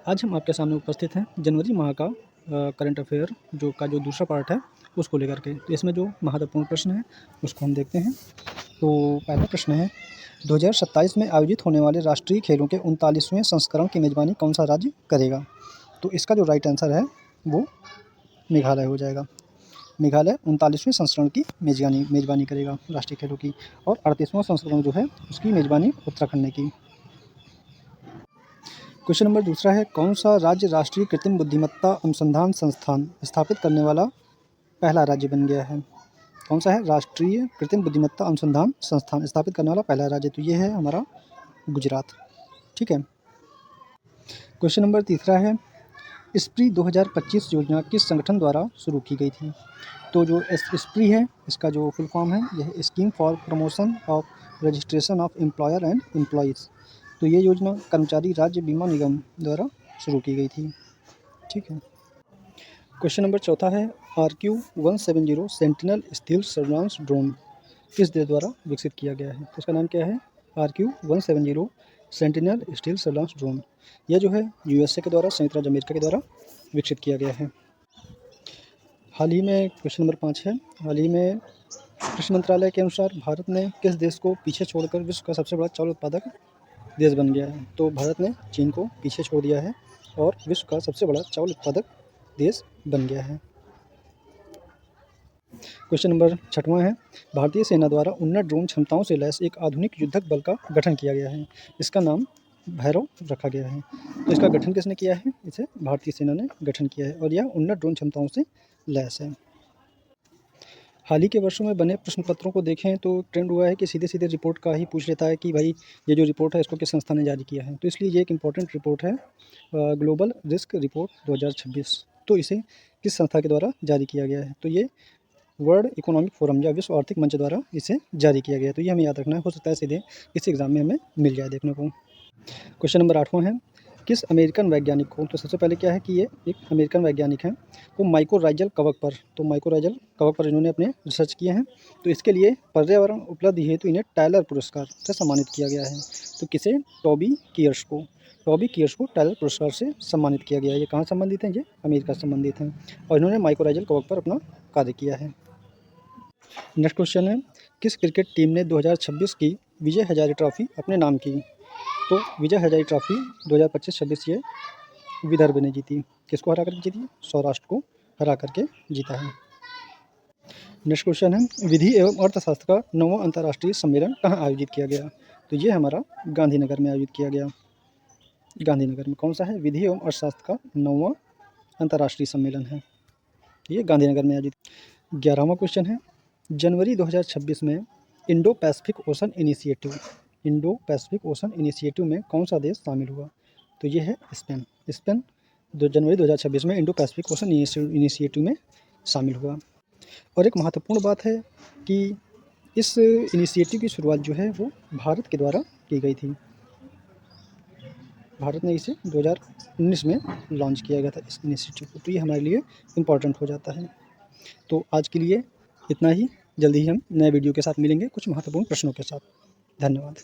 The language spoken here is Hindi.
आज हम आपके सामने उपस्थित हैं जनवरी माह का करंट अफेयर जो दूसरा पार्ट है उसको लेकर के। तो इसमें जो महत्वपूर्ण प्रश्न है उसको हम देखते हैं। तो पहला प्रश्न है 2027 में आयोजित होने वाले राष्ट्रीय खेलों के 39वें संस्करण की मेज़बानी कौन सा राज्य करेगा? तो इसका जो राइट आंसर है वो मेघालय हो जाएगा। मेघालय 39वें संस्करण की मेज़बानी करेगा राष्ट्रीय खेलों की, और 38वां संस्करण जो है उसकी मेज़बानी उत्तराखंड ने की। क्वेश्चन नंबर दूसरा है, कौन सा राज्य राष्ट्रीय कृत्रिम बुद्धिमत्ता अनुसंधान संस्थान स्थापित करने वाला पहला राज्य बन गया है? कौन सा है राष्ट्रीय कृत्रिम बुद्धिमत्ता अनुसंधान संस्थान स्थापित करने वाला पहला राज्य? तो ये है हमारा गुजरात। ठीक है। क्वेश्चन नंबर तीसरा है, स्प्री 2025 योजना किस संगठन द्वारा शुरू की गई थी? तो जो स्प्री है इसका जो फुल फॉर्म है यह scheme for promotion of registration of employer and employees. तो ये योजना कर्मचारी राज्य बीमा निगम द्वारा शुरू की गई थी। ठीक है। क्वेश्चन नंबर चौथा है, RQ-170 sentinel steel surveillance drone किस देश द्वारा विकसित किया गया है? तो इसका नाम क्या है? RQ-170 sentinel steel surveillance drone. यह जो है USA के द्वारा, संयुक्त राज्य अमेरिका के द्वारा विकसित किया गया है। हाल ही में क्वेश्चन नंबर 5 है, हाल ही में कृषि मंत्रालय के अनुसार भारत ने किस देश को पीछे छोड़कर विश्व का सबसे बड़ा चावल उत्पादक देश बन गया है? तो भारत ने चीन को पीछे छोड़ दिया है और विश्व का सबसे बड़ा चावल उत्पादक देश बन गया है। क्वेश्चन नंबर 6वां है, भारतीय सेना द्वारा उन्नत ड्रोन क्षमताओं से लैस एक आधुनिक युद्धक बल का गठन किया गया है। इसका नाम भैरव रखा गया है। तो इसका गठन किसने किया है? इसे भारतीय सेना ने गठन किया है और यह उन्नत ड्रोन क्षमताओं से लैस है। हाल ही के वर्षों में बने प्रश्न पत्रों को देखें तो ट्रेंड हुआ है कि सीधे सीधे रिपोर्ट का ही पूछ लेता है कि भाई ये जो रिपोर्ट है इसको किस संस्था ने जारी किया है। तो इसलिए ये एक इम्पॉर्टेंट रिपोर्ट है, ग्लोबल रिस्क रिपोर्ट 2026। तो इसे किस संस्था के द्वारा जारी किया गया है? तो ये वर्ल्ड इकोनॉमिक फोरम या विश्व आर्थिक मंच द्वारा इसे जारी किया गया है। तो ये हमें याद रखना है, हो सकता है सीधे इस एग्ज़ाम में हमें मिल जाए देखने को। क्वेश्चन नंबर 8वां है, किस अमेरिकन वैज्ञानिक को, तो सबसे पहले क्या है कि ये एक अमेरिकन वैज्ञानिक हैं, को माइकोराइजल कवक पर, तो माइकोराइजल कवक पर इन्होंने अपने रिसर्च किए हैं। तो इसके लिए पर्यावरण उपलब्धि हेतु इन्हें टायलर पुरस्कार से सम्मानित किया गया है। तो किसे? टॉबी कियर्स को टायलर पुरस्कार से सम्मानित किया गया है। ये कहाँ संबंधित हैं? ये अमेरिका से संबंधित हैं और इन्होंने माइकोराइजल कवक पर अपना कार्य किया है। नेक्स्ट क्वेश्चन है, किस क्रिकेट टीम ने 2026 की विजय हजारे ट्रॉफी अपने नाम की? तो विजय हजारे ट्रॉफी 2025-26 ये विदर्भ ने जीती। किसको हरा करके जीती? सौराष्ट्र को हरा करके जीता है। नेक्स्ट क्वेश्चन है, विधि एवं अर्थशास्त्र का 9वां अंतर्राष्ट्रीय सम्मेलन कहाँ आयोजित किया गया? तो ये हमारा गांधीनगर में आयोजित किया गया। गांधीनगर में कौन सा है? विधि एवं अर्थशास्त्र का 9वां अंतर्राष्ट्रीय सम्मेलन है, ये गांधीनगर में आयोजित। 11वां क्वेश्चन है, जनवरी 2026 में इंडो पैसिफिक ओशन इनिशिएटिव में कौन सा देश शामिल हुआ? तो ये है स्पेन। जनवरी 2026 में इंडो पैसिफिक ओशन इनिशिएटिव में शामिल हुआ। और एक महत्वपूर्ण बात है कि इस इनिशिएटिव की शुरुआत जो है वो भारत के द्वारा की गई थी। भारत ने इसे 2019 में लॉन्च किया गया था इस इनिशिएटिव को। तो ये हमारे लिए इम्पॉर्टेंट हो जाता है। तो आज के लिए इतना ही। जल्दी ही हम नए वीडियो के साथ मिलेंगे कुछ महत्वपूर्ण प्रश्नों के साथ। धन्यवाद।